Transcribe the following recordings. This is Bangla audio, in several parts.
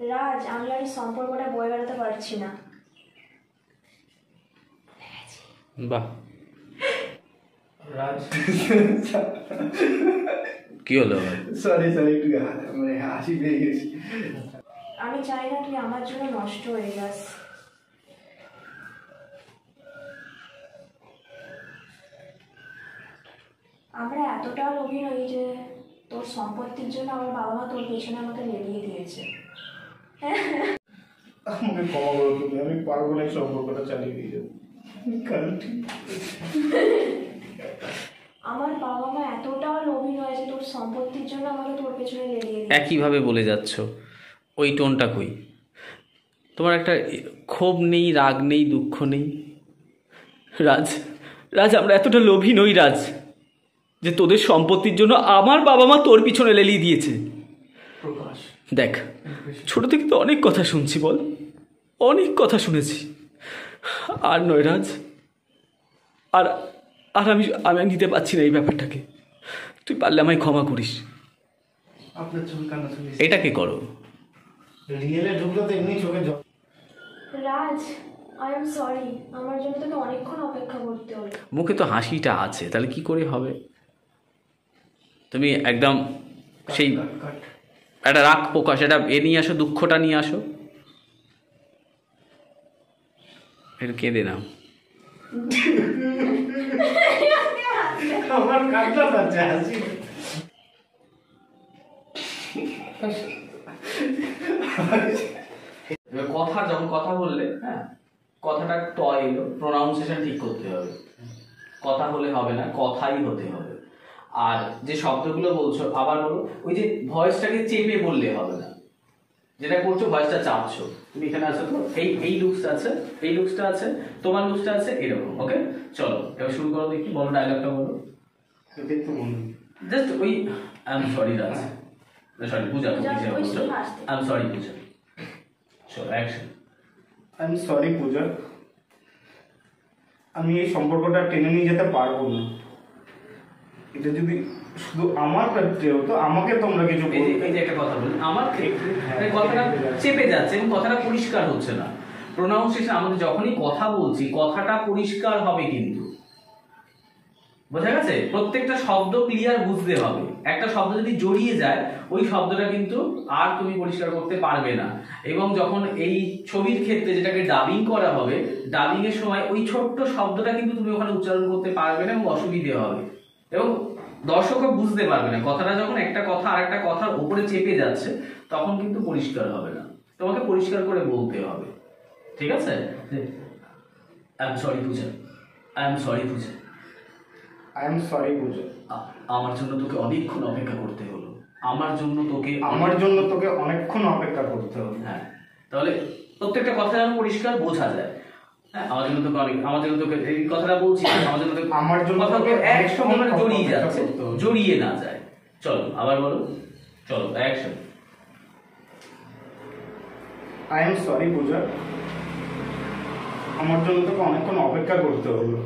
রাজ, আমি আর এই সম্পর্কটা বয়ে বেড়াতে পারছি না। বাহ, রাজ কি হলো? সরি একটু মানে হাসি পেয়ে গেছি। আমি চাই না তুই আমার জন্য নষ্ট হয়ে যাস। আমরা এতটা লোভী নই যে তোর সম্পত্তির জন্য আমার বাবা মা তোর পেছনে আমাকে লেলিয়ে দিয়েছে। আমাকে ক্ষমা করো তুমি, আমি পারবো না এই সম্পর্কটা চালিয়ে দিয়ে যাবো। আমার বাবা মা এতটাও লোভী নয় যে তোর সম্পত্তির জন্য আমাকে তোর পেছনে লেলিয়ে দিয়েছে। একইভাবে বলে যাচ্ছ, ওই টোনটা কই? তোমার একটা ক্ষোভ নেই, রাগ নেই, দুঃখ নেই? রাজ, রাজ, আমরা এতটা লোভী নই রাজ যে তোদের সম্পত্তির জন্য আমার বাবা মা তোর পিছনে লেলিয়ে দিয়েছে। প্রকাশ, দেখ, ছোট থেকে তো অনেক কথা শুনছি, বল, অনেক কথা শুনেছি। আর নয় রাজ, আর আর আমি আমি নিতে পারছি না এই ব্যাপারটাকে। তুই পারলে আমায় ক্ষমা করিস। আপনার চোখ কান্না শুনে এটাকে করো। রিয়েলে ঢুকলো তো এমনি চোখে জল। রাজ, আই এম সরি, আমার জন্য তোকে অনেকক্ষণ অপেক্ষা করতে হলো। মুখে তো হাসিটা আছে, তাহলে কি করে হবে? তুমি একদম সেই একটা রাগ প্রকাশ, এটা নিয়ে আসো, দুঃখটা নিয়ে আসো। একটু কেঁদে নাও। আমার কান্না পাচ্ছে হাসি। কথা যখন কথা বললে, হ্যাঁ, কথাটা ট এলো, প্রোনাউন্সিয়েশন ঠিক করতে হবে। কথা হলে হবে না, কথাই হতে হবে। আর যে শব্দগুলো বলছো আবার বলো, ওই যে ভয়েসটাকে চেপে বললে হবে না। যেটা করছো ভয়েসটা চাপছো। তুমি এখানে আছো তো, এই লুকসটা আছে, এই লুকসটা আছে, তোমার লুকসটা আছে, এরকম। ওকে, চলো এবার শুরু করো, দেখি, বলো, ডায়লগটা বলো। জাস্ট ওই I am sorry Raj, sorry Puja, I am sorry Puja. চলো action. I am sorry Puja, আমি এই সম্পর্কটা টেনে নিয়ে যেতে পারবো না। এটা যদি শুধু আমার ক্ষেত্রে হতো, আমাকে তোমরা কিছু এই যে একটা কথা বলি, আমার ক্ষেত্রে কথাটা চেপে যাচ্ছে এবং কথাটা পরিষ্কার হচ্ছে না। প্রোনাউন্সিয়েশন, আমাদের যখনই কথা বলছি কথাটা পরিষ্কার হবে, কিন্তু বোঝা গেছে? প্রত্যেকটা শব্দ ক্লিয়ার বুঝতে হবে। একটা শব্দ যদি জড়িয়ে যায়, ওই শব্দটা কিন্তু আর তুমি পরিষ্কার করতে পারবে না। এবং যখন এই ছবির ক্ষেত্রে যেটাকে ডাবিং করা হবে, ডাবিং এর সময় ওই ছোট্ট শব্দটা কিন্তু তুমি ওখানে উচ্চারণ করতে পারবে না এবং অসুবিধে হবে এবং দর্শকও বুঝতে পারবে না। কথাটা যখন একটা কথা আর একটা কথার উপরে চেপে যাচ্ছে, তখন কিন্তু পরিষ্কার হবে না। তোমাকে পরিষ্কার করে বলতে হবে, ঠিক আছে? I am sorry Puja, I am sorry Puja, I am sorry Puja, আমার জন্য তোকে অনেকক্ষণ অপেক্ষা করতে হলো, আমার জন্য তোকে অনেকক্ষণ অপেক্ষা করতে হলো। হ্যাঁ, তাহলে প্রত্যেকটা কথা যেন পরিষ্কার বোঝা যায়। হ্যাঁ, আমার জন্য তোকে আমার জন্য তোকে এই কথাটা বলছি, আমার জন্য তোকে একসঙ্গে জড়িয়ে যাচ্ছে, জড়িয়ে না যায়। চলো আবার বলো, চলো action. I am sorry Puja, আমার জন্য তোকে অনেকক্ষণ অপেক্ষা করতে হলো,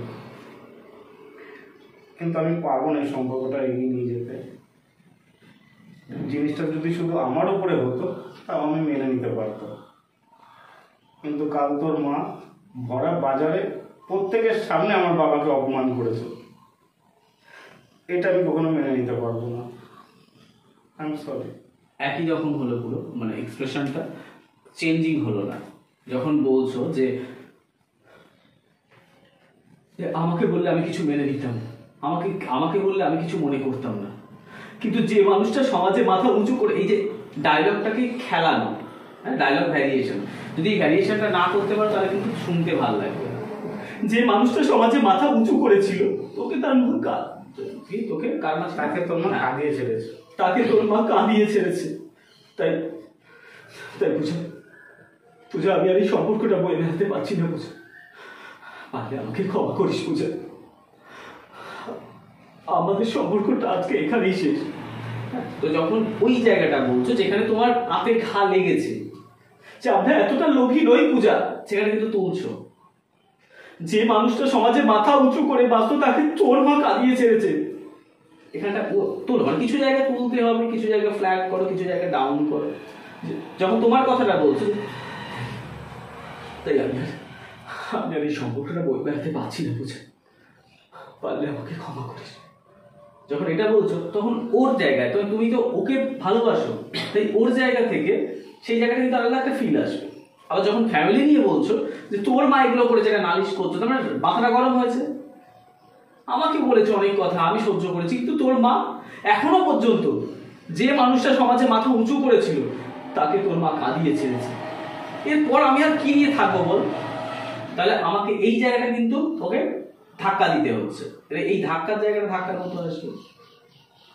কিন্তু আমি পারবো না এই সম্পর্কটা এগিয়ে নিয়ে যেতে। জিনিসটা যদি শুধু আমার উপরে হতো, তাও আমি মেনে নিতে পারতাম, কিন্তু কাল তোর মা ভরা বাজারে প্রত্যেকের সামনে আমার বাবাকে অপমান করেছে। এটা আমি কখনো মেনে নিতে পারবো না। I am sorry. একই যখন হলো, পুরো মানে এক্সপ্রেশনটা চেঞ্জিং হলো না। যখন বলছো যে আমাকে বললে আমি কিছু মেনে নিতাম, আমাকে বললে আমি কিছু মনে করতাম না, কিন্তু যে মানুষটা সমাজে মাথা উঁচু করে, এই যে ডায়লগটাকে খেলানো, হ্যাঁ, ডায়লগ ভ্যারিয়েশন, যদি এই ভ্যারিয়েশনটা না করতে পারো তাহলে কিন্তু শুনতে ভালো লাগবে। যে মানুষটা সমাজে মাথা উঁচু করেছিল, তোকে তার মুখ তোকে কার মা, তাকে তোর মা কাঁদিয়ে ছেড়েছে, তাকে তোর মা কাঁদিয়ে ছেড়েছে। তাই তাই পূজা, আমি আর এই সম্পর্কটা বয়ে বেড়াতে পারছি না পূজা, পারলে আমাকে ক্ষমা করিস পূজা। আমাদের সম্পর্কটা আজকে এখানেই শেষ। তো যখন ওই জায়গাটা বলছো যেখানে তোমার হাতে ঘা লেগেছে, যে আমরা এতটা লোভী নই পূজা, সেখানে কিন্তু তুলছো। যে মানুষটা সমাজে মাথা উঁচু করে বাঁচত, তাকে তোর মা কাঁদিয়ে ছেড়েছে। এখানটা তোর মানে কিছু জায়গায় তুলতে হবে, কিছু জায়গায় ফ্ল্যাগ করো, কিছু জায়গায় ডাউন করো। যখন তোমার কথাটা বলছো, তাই আমি আর এই সম্পর্কটা বই বেড়াতে পারছি না, বুঝে পারলে আমাকে ক্ষমা করিস। যখন এটা বলছো তখন ওর জায়গায় তো তুমি তো ওকে ভালোবাসো, তাই ওর জায়গা থেকে সেই জায়গাটা কিন্তু আলাদা একটা ফিল আসবে। আবার যখন ফ্যামিলি নিয়ে বলছো যে তোর মা এগুলো করে যেটা নালিশ করছো, তোমার মাথাটা গরম হয়েছে। আমাকে বলেছে অনেক কথা, আমি সহ্য করেছি, কিন্তু তোর মা এখনো পর্যন্ত যে মানুষটা সমাজে মাথা উঁচু করেছিল তাকে তোর মা কাঁদিয়ে ছেড়েছে। এরপর আমি আর কি নিয়ে থাকবো বল? তাহলে আমাকে এই জায়গাটা কিন্তু তোকে ধাক্কা দিতে হচ্ছে। এই ধাক্কার জায়গাটা ধাক্কার মতো আসবে।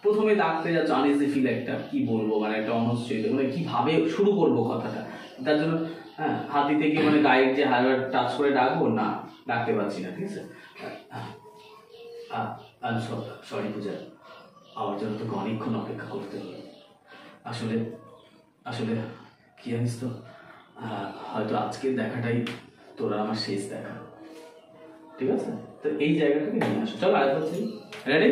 প্রথমে ডাকতে যাচ্ছ আনইজি ফিল, একটা কি বলবো, মানে একটা অনিশ্চয়তা, মানে কিভাবে শুরু করবো কথাটা, তার জন্য হ্যাঁ হাত দিতে গিয়ে মানে গাইড যে হাজার টাচ করে ডাকবো না, ডাকতে পারছি না, ঠিক আছে। সরি পূজা, আমার জন্য তোকে অনেকক্ষণ অপেক্ষা করতে হলো। আসলে আসলে কি জানিস তো, হয়তো আজকের দেখাটাই তোরা আমার শেষ দেখা, ঠিক আছে? তো এই জায়গাটাকে নিয়ে আসো। চলো আরেকবার রেডি?